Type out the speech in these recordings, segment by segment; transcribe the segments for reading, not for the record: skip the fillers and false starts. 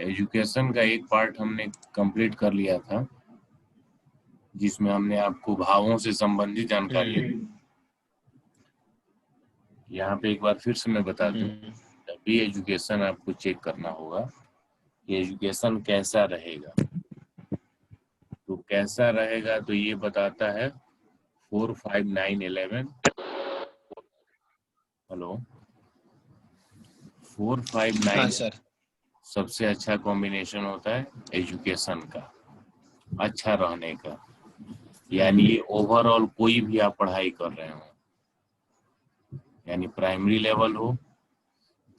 Education का एक part हमने कंप्लीट कर लिया था, जिसमें हमने आपको भावों से संबंधित जानकारी दी। यहाँ पे एक बार फिर से मैं बता दूं, जब भी एजुकेशन आपको चेक करना होगा कि एजुकेशन कैसा रहेगा, तो कैसा रहेगा तो ये बताता है 4, 5, 9, 11। Hello, 4, 5, 9 sir. सबसे अच्छा कॉम्बिनेशन होता है एजुकेशन का, अच्छा रहने का। यानी ये ओवरऑल कोई भी आप पढ़ाई कर रहे हो, यानी प्राइमरी लेवल हो,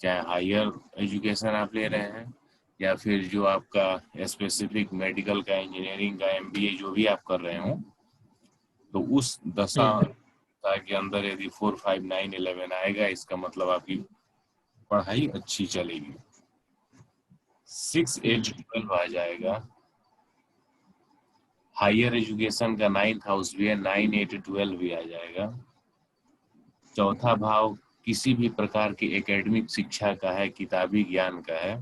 चाहे हायर एजुकेशन आप ले रहे हैं, या फिर जो आपका स्पेसिफिक मेडिकल का, इंजीनियरिंग का, एमबीए जो भी आप कर रहे हो, तो उस दशा के अंदर यदि 4, 5, 9, 11 आएगा, इसका मतलब आपकी पढ़ाई अच्छी चलेगी। 6, 8, 12 आ जाएगा, हायर एजुकेशन का 9th हाउस भी है, 9, 8, 12 भी आ जाएगा। चौथा भाव किसी भी प्रकार की एकेडमिक शिक्षा का है, किताबी ज्ञान का है,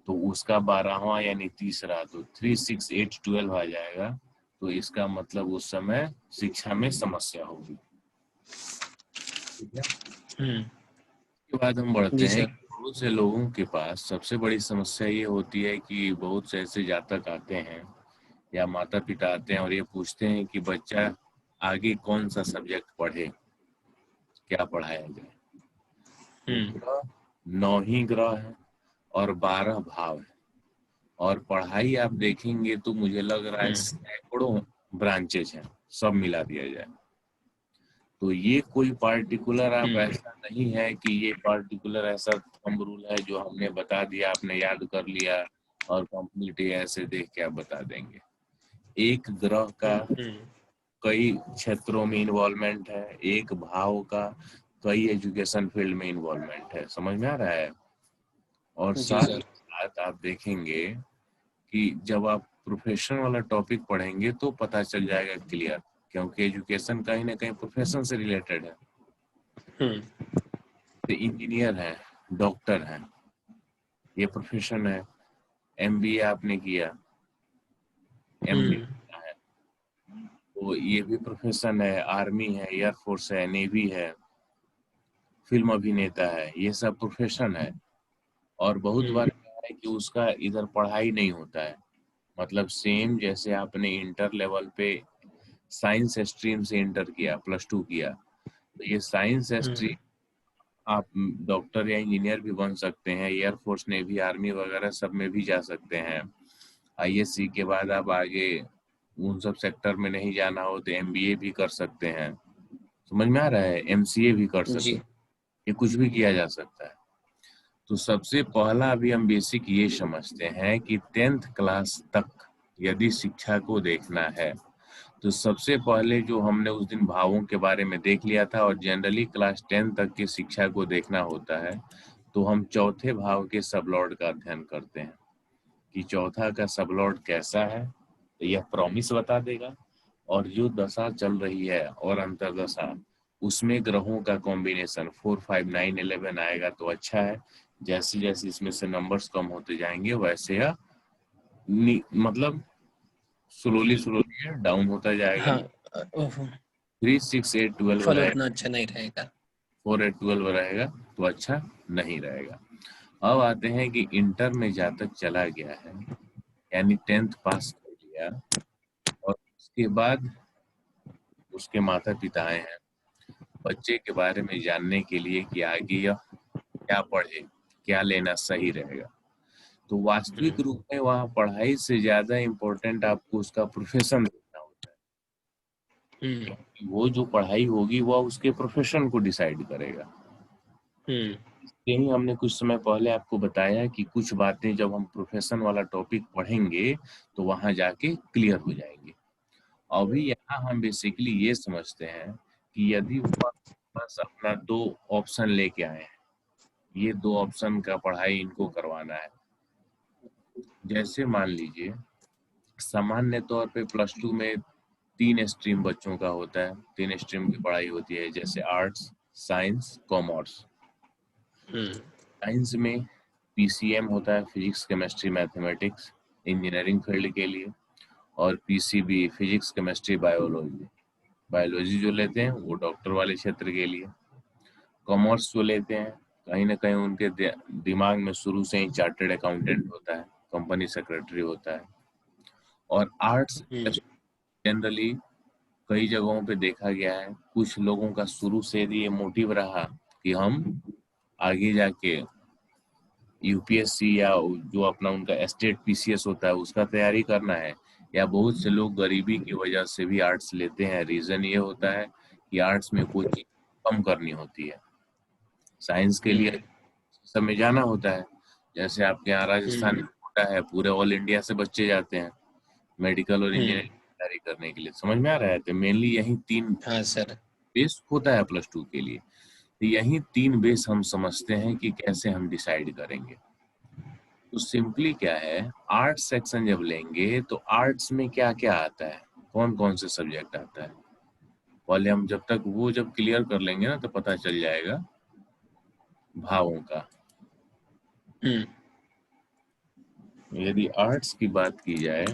तो उसका 12वां यानी तीसरा, तो 3, 6, 8, 12 आ जाएगा। तो इसका मतलब उस समय शिक्षा में समस्या होगी। ठीक है, उसके बाद हम बढ़ते हैं। बहुत से लोगों के पास सबसे बड़ी समस्या ये होती है कि बहुत से ऐसे जातक आते हैं या माता पिता आते हैं और ये पूछते हैं कि बच्चा आगे कौन सा सब्जेक्ट पढ़े, क्या पढ़ाया जाए। तो ग्रह 9 ही ग्रह है और 12 भाव है, और पढ़ाई आप देखेंगे तो मुझे लग रहा है सैकड़ों ब्रांचेज हैं, सब मिला दिया जाए। तो ये कोई पार्टिकुलर आप ऐसा नहीं है कि ये पार्टिकुलर ऐसा थंब रूल है जो हमने बता दिया, आपने याद कर लिया और कंप्लीट ऐसे देख के आप बता देंगे। एक ग्रह का कई क्षेत्रों में इन्वॉल्वमेंट है, एक भाव का कई एजुकेशन फील्ड में इन्वॉल्वमेंट है। समझ में आ रहा है? और साथ ही साथ आप देखेंगे कि जब आप प्रोफेशन वाला टॉपिक पढ़ेंगे तो पता चल जाएगा क्लियर, क्योंकि एजुकेशन कहीं ना कहीं प्रोफेशन से रिलेटेड है। तो इंजीनियर है, डॉक्टर है, ये प्रोफेशन है। एमबीए आपने किया, एमडी है, तो ये भी प्रोफेशन है। आर्मी है, एयरफोर्स है, नेवी है, फिल्म अभिनेता है, ये सब प्रोफेशन है। और बहुत बार क्या है कि उसका इधर पढ़ाई नहीं होता है, मतलब सेम जैसे आपने इंटर लेवल पे साइंस स्ट्रीम से इंटर किया, +2 किया, तो ये साइंस स्ट्रीम आप डॉक्टर या इंजीनियर भी बन सकते हैं, एयरफोर्स, नेवी, आर्मी वगैरह सब में भी जा सकते हैं। आईएससी के बाद आप आगे उन सब सेक्टर में नहीं जाना हो तो एमबीए भी कर सकते हैं। समझ में आ रहा है? एमसीए भी कर सकते हैं, ये कुछ भी किया जा सकता है। तो सबसे पहला अभी हम बेसिक ये समझते हैं कि 10th क्लास तक यदि शिक्षा को देखना है तो सबसे पहले जो हमने उस दिन भावों के बारे में देख लिया था, और जनरली क्लास 10 तक की शिक्षा को देखना होता है तो हम चौथे भाव के सबलॉर्ड का अध्ययन करते हैं कि चौथा का सबलॉर्ड कैसा है, तो यह प्रॉमिस बता देगा। और जो दशा चल रही है और अंतरदशा, उसमें ग्रहों का कॉम्बिनेशन 4, 5, 9, 11 आएगा तो अच्छा है। जैसे जैसे इसमें से नंबर्स कम होते जाएंगे वैसे यह मतलब स्लोली डाउन होता जाएगा। 3, 6, 8, 12 फल रहेगा, उतना अच्छा नहीं रहेगा। 4, 8, 12 रहेगा तो अच्छा नहीं रहेगा। अब आते हैं कि इंटर में जातक चला गया है, यानी 10th पास कर लिया, और उसके बाद उसके माता पिता आए हैं बच्चे के बारे में जानने के लिए कि आगे यह क्या पढ़े, क्या लेना सही रहेगा। तो वास्तविक रूप में वहाँ पढ़ाई से ज्यादा इम्पोर्टेंट आपको उसका प्रोफेशन देखना होता है। वो जो पढ़ाई होगी वह उसके प्रोफेशन को डिसाइड करेगा। यही हमने कुछ समय पहले आपको बताया कि कुछ बातें जब हम प्रोफेशन वाला टॉपिक पढ़ेंगे तो वहां जाके क्लियर हो जाएंगे। अभी यहाँ हम बेसिकली ये समझते हैं कि यदि वह बस अपना 2 ऑप्शन लेके आए हैं, ये 2 ऑप्शन का पढ़ाई इनको करवाना है। जैसे मान लीजिए सामान्य तौर पे +2 में 3 स्ट्रीम बच्चों का होता है, 3 स्ट्रीम की पढ़ाई होती है, जैसे आर्ट्स, साइंस, कॉमर्स। साइंस में पीसीएम होता है physics chemistry mathematics engineering field के लिए, और PCB physics chemistry biology, biology जो लेते हैं वो डॉक्टर वाले क्षेत्र के लिए। कॉमर्स जो लेते हैं कहीं ना कहीं उनके दिमाग में शुरू से ही चार्टर्ड अकाउंटेंट होता है, कंपनी सेक्रेटरी होता है। और आर्ट्स जनरली कई जगहों पे देखा गया है, कुछ लोगों का शुरू से ये मोटिव रहा कि हम आगे जाके यूपीएससी या जो अपना उनका स्टेट पीसीएस होता है उसका तैयारी करना है, या बहुत से लोग गरीबी की वजह से भी आर्ट्स लेते हैं। रीजन ये होता है कि आर्ट्स में कोई चीज कम करनी होती है, साइंस के लिए सब में जाना होता है। जैसे आपके यहाँ राजस्थान में कोटा है, पूरे ऑल इंडिया से बच्चे जाते हैं मेडिकल और इंजीनियरिंग की तैयारी करने के लिए। समझ में आ रहा है? तो मेनली यही 3 हाँ सर बेस होता है +2 के लिए। तो यही 3 बेस हम समझते हैं कि कैसे हम डिसाइड करेंगे। तो सिंपली क्या है, आर्ट्स सेक्शन जब लेंगे तो आर्ट्स में क्या क्या आता है, कौन कौन से सब्जेक्ट आता है, पहले हम जब क्लियर कर लेंगे ना तो पता चल जाएगा भावों का। यदि आर्ट्स की बात की जाए,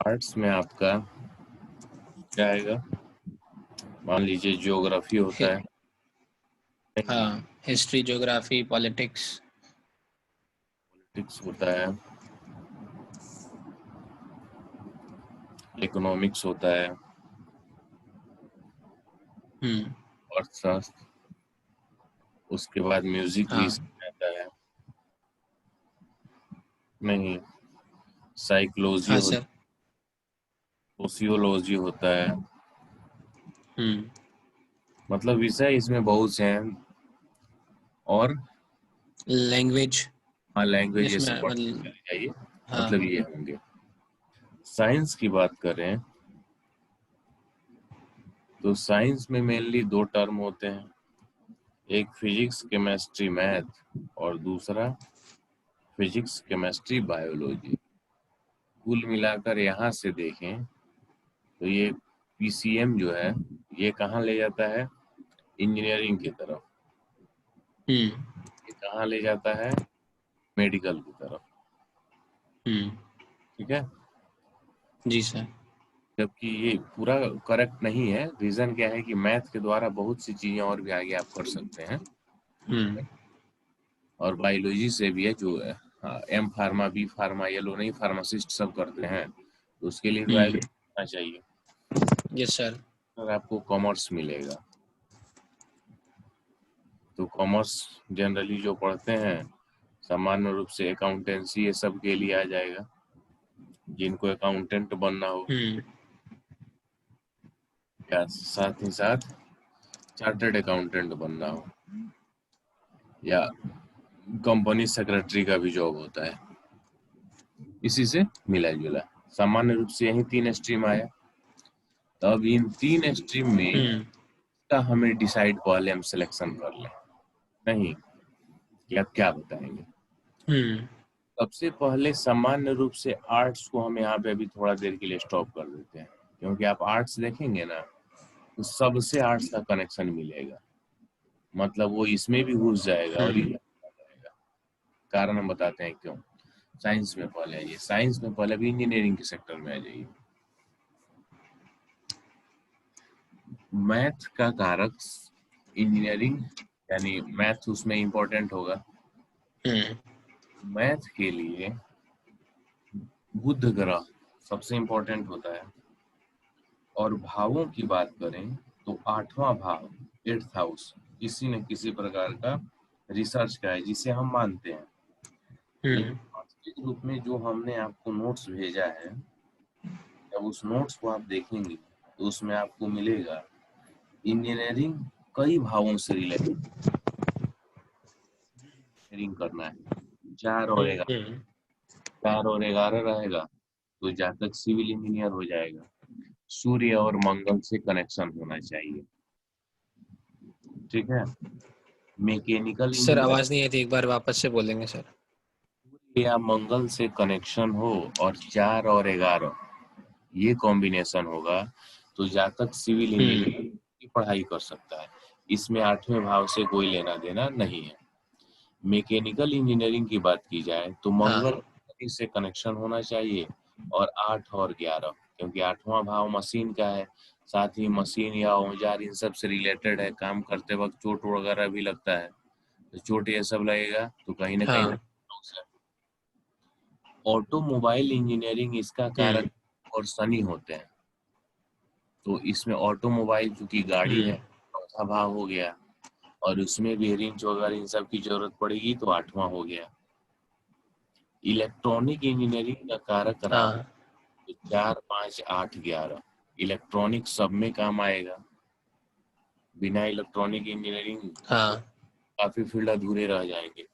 आर्ट्स में आपका क्या आएगा, मान लीजिए ज्योग्राफी होता है, हाँ हिस्ट्री ज्योग्राफी पॉलिटिक्स पॉलिटिक्स होता है, इकोनॉमिक्स होता है, अर्थशास्त्र, उसके बाद म्यूजिक भी हाँ इसमें आता है, नहीं साइकोलॉजी हाँ होता सर है, सोशियोलॉजी होता है, मतलब विषय इसमें बहुत से हैं। और लैंग्वेज हाँ लैंग्वेज ये इसमें सब पढ़ते मतलब चले जाइए, हाँ मतलब ये होंगे। साइंस की बात करें तो साइंस में मेनली 2 टर्म होते हैं, एक फिजिक्स केमिस्ट्री मैथ और दूसरा फिजिक्स केमिस्ट्री बायोलॉजी। कुल मिलाकर यहाँ से देखें तो ये पीसीएम जो है ये कहाँ ले जाता है, इंजीनियरिंग की तरफ। ये कहाँ ले जाता है, मेडिकल की तरफ। ठीक है, जी सर जबकि ये पूरा करेक्ट नहीं है। रीजन क्या है कि मैथ के द्वारा बहुत सी चीजें और भी आगे आप कर सकते हैं, और बायोलॉजी से भी है जो एम फार्मा बी फार्मा ये लोग नहीं फार्मासिस्ट सब करते हैं, तो उसके लिए बायोलॉजी होना चाहिए। यस सर अगर आपको कॉमर्स मिलेगा तो कॉमर्स जनरली जो पढ़ते हैं सामान्य रूप से अकाउंटेंसी ये सब के लिए आ जाएगा, जिनको अकाउंटेंट बनना हो, या साथ ही साथ चार्टर्ड अकाउंटेंट बनना हो, या कंपनी सेक्रेटरी का भी जॉब होता है, इसी से मिला जुला। सामान्य रूप से यही 3 स्ट्रीम आया। तो अब इन 3 स्ट्रीम में का हमें डिसाइड पहले हम सिलेक्शन कर लें, नहीं कि आप क्या बताएंगे। सबसे पहले सामान्य रूप से आर्ट्स को हम यहाँ पे अभी थोड़ा देर के लिए स्टॉप कर देते हैं, क्योंकि आप आर्ट्स देखेंगे ना तो सबसे आर्ट्स का कनेक्शन मिलेगा, मतलब वो इसमें भी घुस जाएगा और ये जाएगा। कारण हम बताते हैं क्यों। साइंस में पहले आइए, साइंस में पहले भी इंजीनियरिंग के सेक्टर में आ जाइए। मैथ का कारक इंजीनियरिंग, यानी मैथ उसमें इंपॉर्टेंट होगा। मैथ के लिए बुध ग्रह सबसे इंपॉर्टेंट होता है। और भावों की बात करें तो 8वां भाव 8th हाउस किसी न किसी प्रकार का रिसर्च का है, जिसे हम मानते हैं। लेकिन वास्तविक रूप में जो हमने आपको नोट्स भेजा है, जब उस नोट्स को आप देखेंगे तो उसमें आपको मिलेगा इंजीनियरिंग कई भावों से रिलेटेड करना है। 4 और 11 रहेगा तो जातक सिविल इंजीनियर हो जाएगा। सूर्य और मंगल से कनेक्शन होना चाहिए, ठीक है। मैकेनिकल सर इंजीनियर आवाज नहीं आई थी, एक बार वापस से बोलेंगे सर। या मंगल से कनेक्शन हो और 4 और 11 ये कॉम्बिनेशन होगा तो जातक सिविल इंजीनियर की पढ़ाई कर सकता है। इसमें 8वें भाव से कोई लेना देना नहीं है। मैकेनिकल इंजीनियरिंग की बात की जाए तो हाँ मंगल से कनेक्शन होना चाहिए, और 8 और 11, क्योंकि 8वां भाव मशीन का है, साथ ही मशीन या औजार इन सब से रिलेटेड है, काम करते वक्त चोट वगैरह भी लगता है, तो चोट ये सब लगेगा तो कहीं ना कहीं हाँ ऑटोमोबाइल इंजीनियरिंग इसका कारक और सनी होते हैं, तो इसमें ऑटोमोबाइल चूंकि गाड़ी है, चौथा भाव हो गया, और उसमें भी रिंच वगैरह इन सब की जरूरत पड़ेगी तो 8वां हो गया। इलेक्ट्रॉनिक इंजीनियरिंग का कारक राहु, हाँ तो 4, 5, 8, 11 इलेक्ट्रॉनिक सब में काम आएगा। बिना इलेक्ट्रॉनिक इंजीनियरिंग हाँ काफी फील्ड अधूरे रह जाएंगे।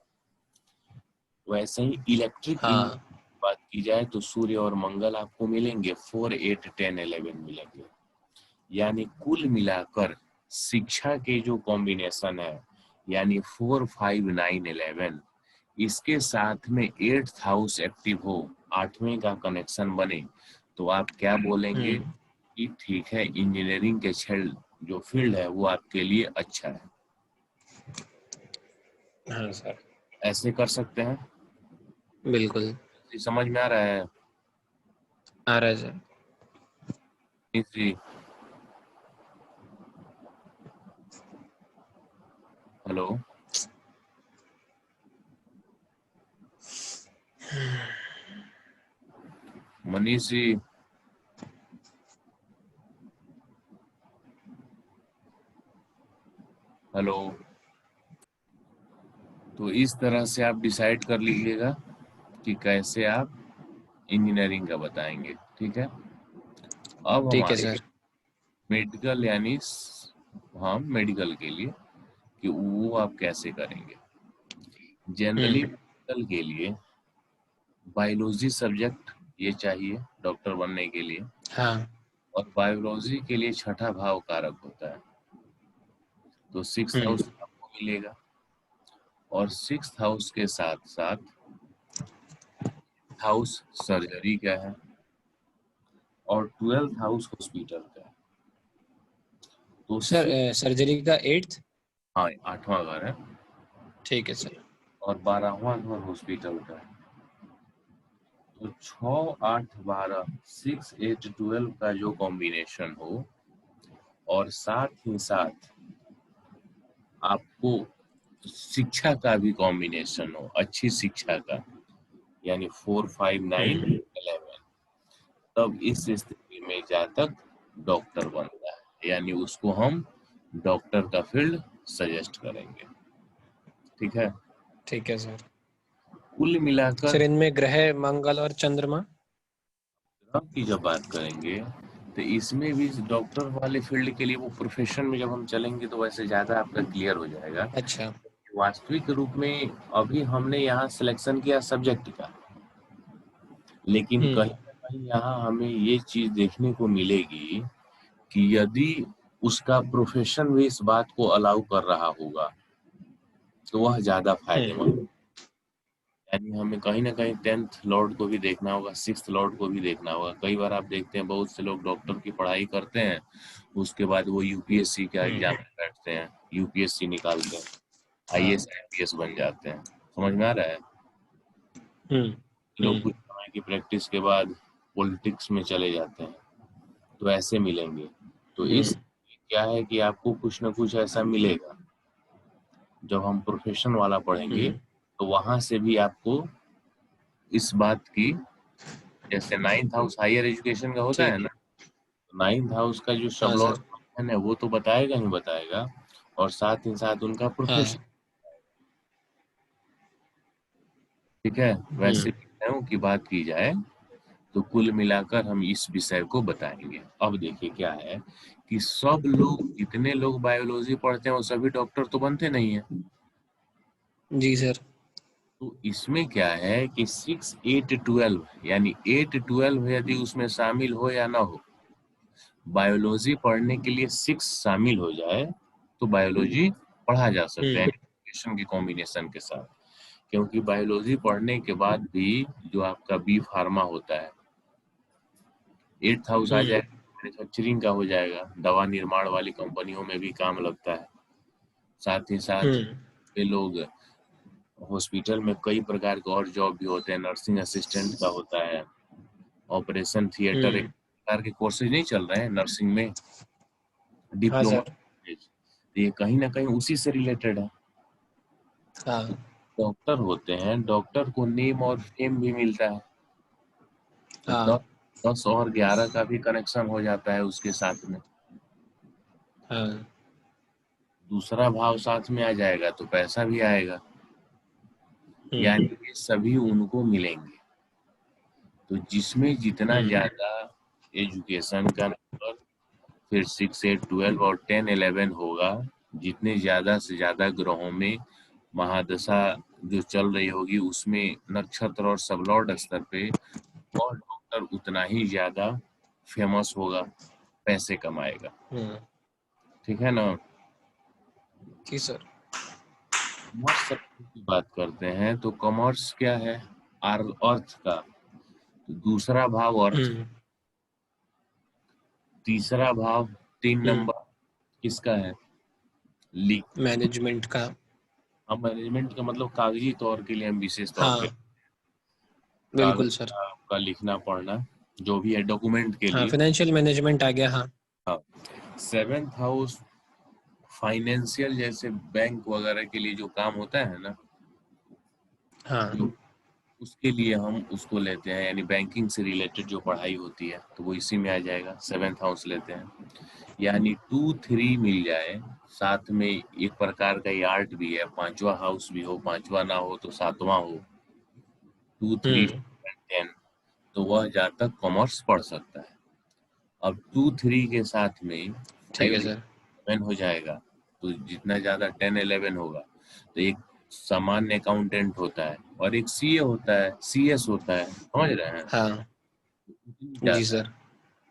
वैसे ही इलेक्ट्रिक हाँ बात की जाए तो सूर्य और मंगल आपको मिलेंगे, 4, 8, 10, 11 मिलेंगे। यानी कुल मिलाकर शिक्षा के जो कॉम्बिनेशन है, यानी 4, 5, 9, 11, इसके साथ में 8th हाउस एक्टिव हो, 8वें का कनेक्शन बने, तो आप क्या बोलेंगे कि ठीक है, इंजीनियरिंग के क्षेत्र जो फील्ड है वो आपके लिए अच्छा है। हाँ सर, ऐसे कर सकते हैं। बिल्कुल ये समझ में आ रहा है आ रहा है सर। जी? Hello Manish ji, hello. तो इस तरह से आप डिसाइड कर लीजिएगा कि कैसे आप इंजीनियरिंग का बताएंगे, ठीक है। अब ठीक है हमारे सर। मेडिकल, यानी हम मेडिकल के लिए कि वो आप कैसे करेंगे। जनरली मेडिकल के लिए बायोलॉजी सब्जेक्ट ये चाहिए डॉक्टर बनने के लिए, हाँ और बायोलॉजी के लिए छठा भाव कारक होता है, तो 6th हाउस आपको मिलेगा, और 6th हाउस के साथ साथ हाउस सर्जरी का है, और 12th हाउस हॉस्पिटल का है। तो सर, सर्जरी का 8th। हाँ, 8वां घर है, ठीक है सर। और 12वां घर हॉस्पिटल का है। तो 6, 8, 12, 6, 8, 12 का जो कॉम्बिनेशन हो, और साथ ही साथ आपको शिक्षा का भी कॉम्बिनेशन हो, अच्छी शिक्षा का, यानी 4, 5, 9, 11, तब इस स्थिति में जातक डॉक्टर बनता है, यानी उसको हम डॉक्टर का फील्ड सजेस्ट करेंगे, ठीक है। ठीक है सर। कुल मिलाकर सर, इनमें ग्रह मंगल और चंद्रमा। ग्रह की जब बात करेंगे तो इसमें भी डॉक्टर वाले फील्ड के लिए वो प्रोफेशन में जब हम चलेंगे तो वैसे ज्यादा आपका क्लियर हो जाएगा। अच्छा। वास्तविक रूप में अभी हमने यहाँ सिलेक्शन किया सब्जेक्ट का, लेकिन कहीं ना कहीं यहाँ हमें ये चीज देखने को मिलेगी कि यदि उसका प्रोफेशन भी इस बात को अलाउ कर रहा होगा तो वह ज्यादा फायदेमंद, यानी हमें कहीं ना कहीं 10th लॉर्ड को भी देखना होगा, 6th लॉर्ड को भी देखना होगा। कई बार आप देखते हैं बहुत से लोग डॉक्टर की पढ़ाई करते हैं, उसके बाद वो यूपीएससी का एग्जाम में बैठते हैं, यूपीएससी निकालते हैं, हाँ। आईएएस आईपीएस बन जाते हैं। समझ में आ रहा है? लोग कुछ समय की प्रैक्टिस के बाद पॉलिटिक्स में चले जाते हैं, तो ऐसे मिलेंगे। तो इस क्या है कि आपको कुछ ना कुछ ऐसा मिलेगा, जब हम प्रोफेशन वाला पढ़ेंगे तो वहां से भी आपको इस बात की, जैसे 9th हाउस हायर एजुकेशन का होता है ठीक ना, है। 9th हाउस का जो सब हाँ लॉर्ड सर। है वो तो बताएगा ही बताएगा, और साथ ही साथ उनका हाँ। प्रोफेशन, ठीक है। वैसे विषयों की बात की जाए तो कुल मिलाकर हम इस विषय को बताएंगे। अब देखिए क्या है कि सब लोग, जितने लोग बायोलॉजी पढ़ते हैं वो सभी डॉक्टर तो बनते नहीं है। जी सर। तो इसमें क्या है कि 6, 8, 12, यानी 8, 12 यदि उसमें शामिल हो या ना हो, बायोलॉजी पढ़ने के लिए 6 शामिल हो जाए तो बायोलॉजी पढ़ा जा सकता है एजुकेशन के कॉम्बिनेशन के साथ, क्योंकि बायोलॉजी पढ़ने के बाद भी जो आपका बी फार्मा होता है, 8th हाउस आ जाएगा, मैन्युफैक्चरिंग का हो जाएगा, दवा निर्माण वाली कंपनियों में भी काम लगता है। साथ ही साथ ये लोग हॉस्पिटल में कई प्रकार के और जॉब भी होते हैं, नर्सिंग असिस्टेंट का होता है, ऑपरेशन थिएटर, एक प्रकार के कोर्सेज नहीं चल रहे हैं नर्सिंग में, हाँ डिप्लोमा। सर। तो ये कहीं ना कहीं उसी से रिलेटेड है। हाँ। डॉक्टर होते हैं, डॉक्टर को नेम और फेम भी मिलता है, तो हाँ। 10 और 11 का भी कनेक्शन हो जाता है उसके साथ में। हाँ। दूसरा भाव साथ में आ जाएगा तो पैसा भी आएगा, यानी ये सभी उनको मिलेंगे। तो जिसमें जितना ज्यादा एजुकेशन का नंबर, फिर 6, 8, 12 और 10, 11 होगा, जितने ज्यादा से ज्यादा ग्रहों में महादशा जो चल रही होगी उसमें नक्षत्र और सबलॉर्ड स्तर पे, और डॉक्टर उतना ही ज्यादा फेमस होगा, पैसे कमाएगा। ठीक है ना। जी सर। कॉमर्स की बात करते हैं तो कॉमर्स क्या है, अर्थ का। तो दूसरा भाव अर्थ, तीसरा भाव 3 नंबर किसका है, लीक। मैनेजमेंट का। हम मैनेजमेंट का मतलब कागजी तौर के लिए हम विशेष तौर पे हाँ कागज बिल्कुल सर। का लिखना पढ़ना जो भी है डॉक्यूमेंट के हाँ लिए। फाइनेंशियल मैनेजमेंट आ गया। हाँ। हाँ, 7th हाउस फाइनेंशियल, जैसे बैंक वगैरह के लिए जो काम होता है ना, हाँ। जो उसके लिए हम उसको लेते हैं, यानी बैंकिंग से रिलेटेड जो पढ़ाई होती है तो वो इसी में आ जाएगा, 7th हाउस लेते हैं। यानी 2, 3 मिल जाए, साथ में एक प्रकार का ये आर्ट भी है, 5वां हाउस भी हो, 5वां ना हो तो 7वां हो, 2, 3, 10, तो वह जातक कॉमर्स पढ़ सकता है। अब 2, 3 के साथ में ठीक 5, है सर। 11 हो जाएगा, तो जितना ज्यादा 10, 11 होगा तो एक सामान्य अकाउंटेंट होता है और एक सीए होता है, सीएस होता है, समझ रहे हैं, हाँ। उतनी जी जाता है। सर।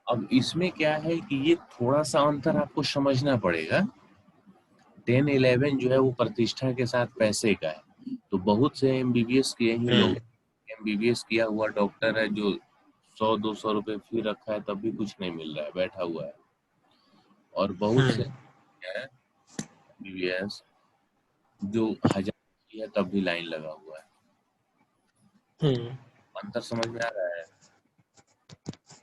अब इसमें क्या है कि ये थोड़ा सा अंतर आपको समझना पड़ेगा। 10, 11 जो है वो प्रतिष्ठा के साथ पैसे का है, तो बहुत से एमबीबीएस के यही लोग, एमबीबीएस किया हुआ डॉक्टर है जो 100, 200 रुपए फी रखा है तब भी कुछ नहीं मिल रहा है, बैठा हुआ है। और बहुत से हैं एमबीबीएस जो 1000 की है तब भी लाइन लगा हुआ है। अंतर समझ में आ रहा है।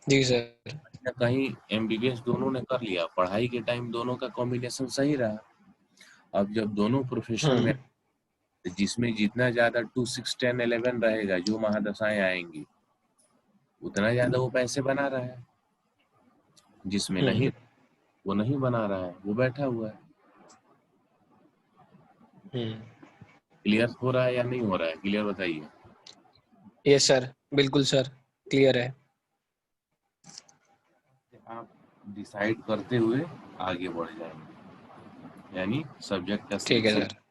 जी सर। कहीं ना कहीं एमबीबीएस दोनों ने कर लिया, पढ़ाई के टाइम दोनों का कॉम्बिनेशन सही रहा। अब जब दोनों प्रोफेशन में, जिसमें जितना ज्यादा 2, 6, 10, 11 रहेगा, जो महादशाएं आएंगी उतना ज्यादा वो पैसे बना रहा है, जिसमें नहीं वो नहीं बना रहा है, वो बैठा हुआ है। क्लियर हो रहा है या नहीं हो रहा है, क्लियर बताइए। यस सर, बिल्कुल सर, क्लियर है। आप डिसाइड करते हुए आगे बढ़ जाएंगे, यानी सब्जेक्ट का ठीक है सिलेक्शन। सर,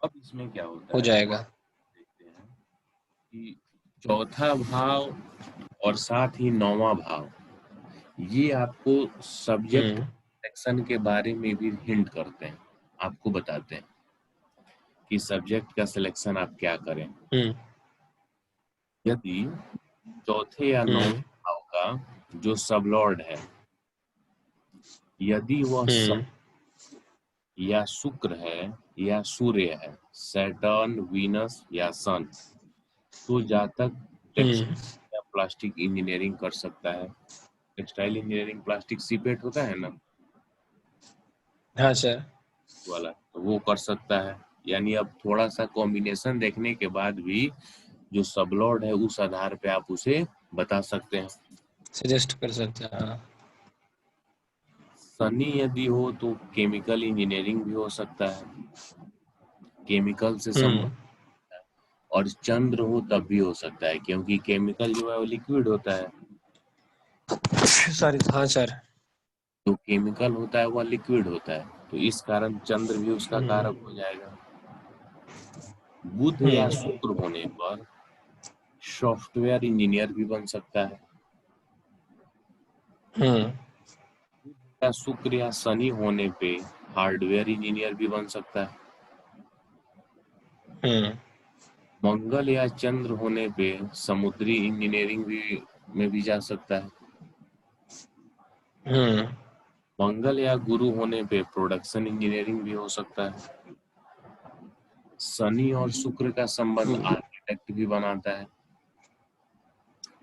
अब इसमें क्या होता हो है, जाएगा। देखते हैं कि चौथा भाव और साथ ही 9वां भाव, ये आपको सब्जेक्ट सिलेक्शन के बारे में भी हिंट करते हैं, आपको बताते हैं कि सब्जेक्ट का सिलेक्शन आप क्या करें। यदि चौथे या 9वें भाव का जो सबलॉर्ड है, यदि वह या शुक्र है या सूर्य है, सैटर्न, वीनस या सन, तो जातक टेक्सटाइल या प्लास्टिक इंजीनियरिंग कर सकता है। टेक्सटाइल इंजीनियरिंग, प्लास्टिक सीपेट होता है ना हाँ सर। वाला, तो वो कर सकता है। यानी अब थोड़ा सा कॉम्बिनेशन देखने के बाद भी जो सबलॉर्ड है उस आधार पे आप उसे बता सकते हैं। सजेस्ट कर सकते हैं। हाँ। शनि यदि हो तो केमिकल इंजीनियरिंग भी हो सकता है, केमिकल से संबंधित। और चंद्र हो तब भी हो सकता है, क्योंकि केमिकल जो है वो लिक्विड होता है, सॉरी। हाँ सर। जो केमिकल होता है वह लिक्विड होता है, तो इस कारण चंद्र भी उसका कारक हो जाएगा। बुध या शुक्र होने पर सॉफ्टवेयर इंजीनियर भी बन सकता है। या शुक्र या शनि होने पे हार्डवेयर इंजीनियर भी बन सकता है। मंगल या चंद्र होने पे समुद्री इंजीनियरिंग भी में भी जा सकता है। मंगल या गुरु होने पे प्रोडक्शन इंजीनियरिंग भी हो सकता है। शनि और शुक्र का संबंध आर्किटेक्ट भी बनाता है,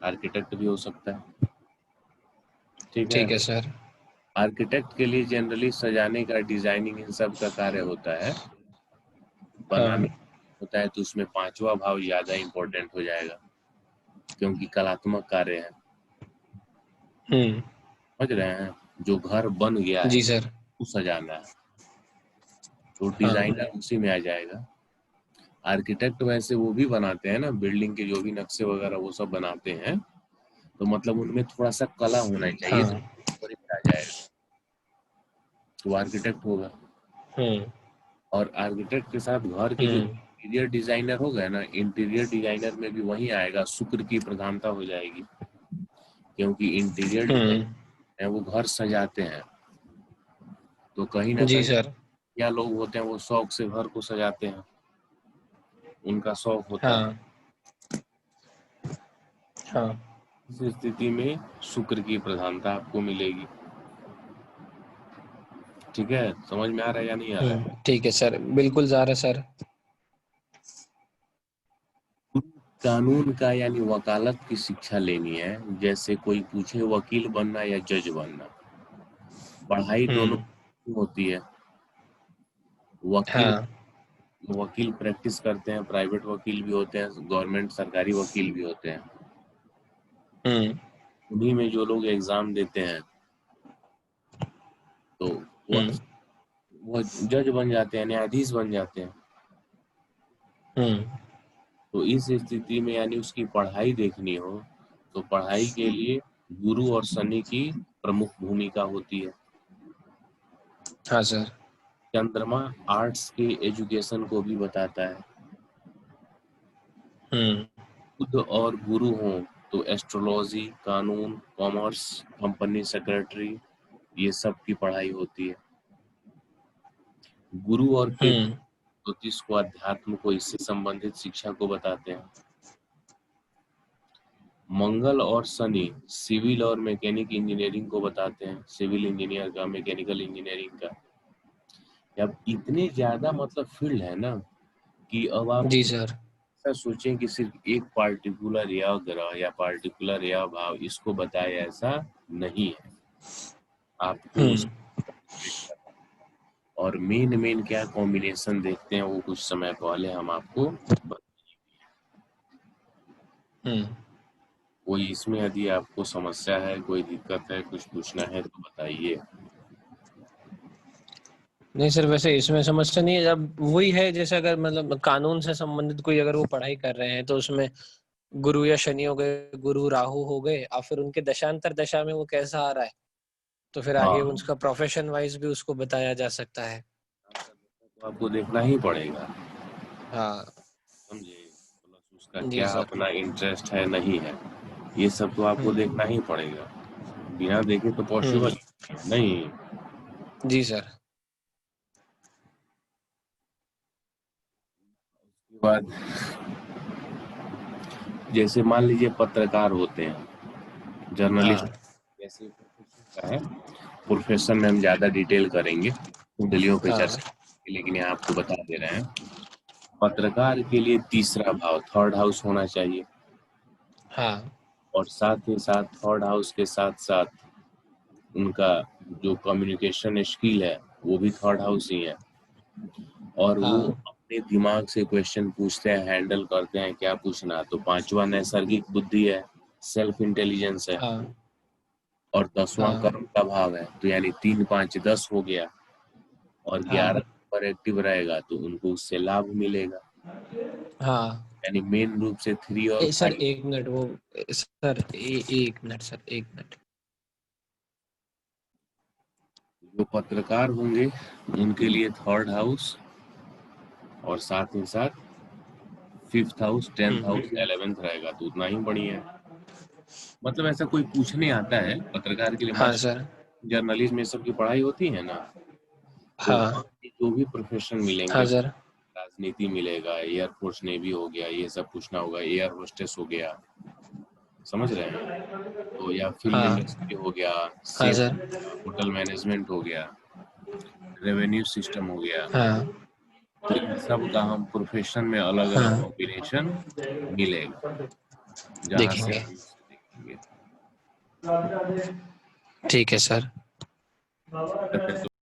आर्किटेक्ट भी हो सकता है। ठीक ठीक है। है सर। आर्किटेक्ट के लिए जनरली सजाने का, डिजाइनिंग इन सब का कार्य होता है। बनाने हाँ। होता है तो उसमें पांचवा भाव ज्यादा इंपॉर्टेंट हो जाएगा, क्योंकि कलात्मक कार्य है। समझ रहे हैं? जो घर बन गया है जी सर। वो सजाना है, तो हाँ। डिजाइनर उसी में आ जाएगा। आर्किटेक्ट वैसे वो भी बनाते हैं ना, बिल्डिंग के जो भी नक्शे वगैरह वो सब बनाते हैं, तो मतलब उनमें थोड़ा सा कला होना चाहिए, तो हाँ। ऊपर आ जाएगा, तो आर्किटेक्ट होगा। हम्म। और आर्किटेक्ट के साथ घर के जो इंटीरियर डिजाइनर हो गए ना, इंटीरियर डिजाइनर में भी वही आएगा, शुक्र की प्रधानता हो जाएगी, क्योंकि इंटीरियर डिजाइनर है वो घर सजाते हैं, तो कहीं ना जी कहीं सर। क्या लोग होते हैं वो शौक से घर को सजाते हैं, उनका शौक होता है। हाँ। हाँ। इस स्थिति में शुक्र की प्रधानता आपको मिलेगी। ठीक है, समझ में आ रहा है या नहीं आ रहा है? ठीक है सर, बिल्कुल जा रहा है सर। कानून का यानी वकालत की शिक्षा लेनी है, जैसे कोई पूछे वकील बनना या जज बनना, पढ़ाई दोनों होती है। वकील, हाँ। वकील प्रैक्टिस करते हैं, प्राइवेट वकील भी होते हैं, गवर्नमेंट सरकारी वकील भी होते हैं। उन्हीं में जो लोग एग्जाम देते हैं तो वो वो जज बन जाते हैं, न्यायाधीश बन जाते हैं। तो इस स्थिति में यानी उसकी पढ़ाई देखनी हो, तो पढ़ाई के लिए गुरु और शनि की प्रमुख भूमिका होती है। हाँ सर। चंद्रमा आर्ट्स के एजुकेशन को भी बताता है। बुध और गुरु हों तो एस्ट्रोलॉजी, कानून, कॉमर्स, कंपनी सेक्रेटरी, ये सब की पढ़ाई होती है। गुरु और केतु ज्योतिष को, अध्यात्म को, इससे संबंधित शिक्षा को बताते हैं। मंगल और शनि सिविल और मैकेनिक इंजीनियरिंग को बताते हैं, सिविल इंजीनियर का, मैकेनिकल इंजीनियरिंग का। अब इतने ज्यादा मतलब फील्ड है ना, कि अब आप जी सर। ऐसा सोचें कि सिर्फ एक पार्टिकुलर या ग्रह या पार्टिकुलर या भाव इसको बताए, ऐसा नहीं है। आपको उस और मेन मेन क्या कॉम्बिनेशन देखते हैं वो कुछ समय पहले हम आपको कोई इसमें यदि आपको समस्या है, कोई दिक्कत है, कुछ पूछना है तो बताइए। नहीं सर, वैसे इसमें समस्या नहीं है। जब वही है, जैसे अगर मतलब कानून से संबंधित कोई अगर वो पढ़ाई कर रहे हैं तो उसमें गुरु या शनि हो गए, गुरु राहु हो गए, और फिर उनके दशांतर दशा में वो कैसा आ रहा है, तो फिर आगे हाँ, उसका प्रोफेशन वाइज भी उसको बताया जा सकता है। तो आपको देखना ही पड़ेगा, हाँ। समझे? प्लस उसका जी क्या सर। अपना इंटरेस्ट है, नहीं है, ये सब तो आपको देखना ही पड़ेगा। बिना देखे तो पॉसिबल नहीं। जी सर। उसके बाद जैसे मान लीजिए पत्रकार होते हैं, जर्नलिस्ट, हाँ। जैसे प्रोफेशन का है, प्रोफेशन में हम ज्यादा डिटेल करेंगे कुंडलियों पे हाँ। चर्चा, लेकिन यहाँ आपको बता दे रहे हैं। पत्रकार के लिए तीसरा भाव, थर्ड हाउस होना चाहिए, हाँ। और साथ ही साथ थर्ड हाउस के साथ साथ उनका जो कम्युनिकेशन स्किल है वो भी थर्ड हाउस ही है, और वो हाँ। अपने दिमाग से क्वेश्चन पूछते हैं, हैंडल करते हैं, क्या पूछना। तो पांचवा नैसर्गिक बुद्धि है, सेल्फ इंटेलिजेंस है, हाँ। और 10वां हाँ। कर्म का भाव है, तो यानी 3 5 10 हो गया, और हाँ। 11 पर एक्टिव रहेगा तो उनको उससे लाभ मिलेगा। हाँ। यानी मेन रूप से 3 और सर 5। एक मिनट, वो सर एक मिनट सर, एक मिनट। जो पत्रकार होंगे उनके लिए थर्ड हाउस, और साथ ही साथ fifth house, 10th house, 11th रहेगा, तो उतना ही बढ़िया है। मतलब ऐसा कोई पूछने आता है पत्रकार के लिए, मान हाँ सर। जर्नलिज्म में सब की पढ़ाई होती है ना, तो वहाँ हाँ। के जो भी प्रोफेशन मिलेंगे, हाँ सर। राजनीति मिलेगा, एयरफोर्स नेवी हो गया, ये सब पूछना होगा, एयर होस्टेस हो गया, समझ रहे हैं? तो या फिल्म हाँ। इंडस्ट्री हो गया, हाँ सेफ, सर। होटल मैनेजमेंट हो गया, रेवेन्यू सिस्टम हो गया, हाँ। तो इन सब का हम प्रोफेशन में अलग अलग हाँ कॉम्बिनेशन मिलेगा, जहाँ से देखेंगे। हम उसे देखेंगे। ठीक है सर। तो फिर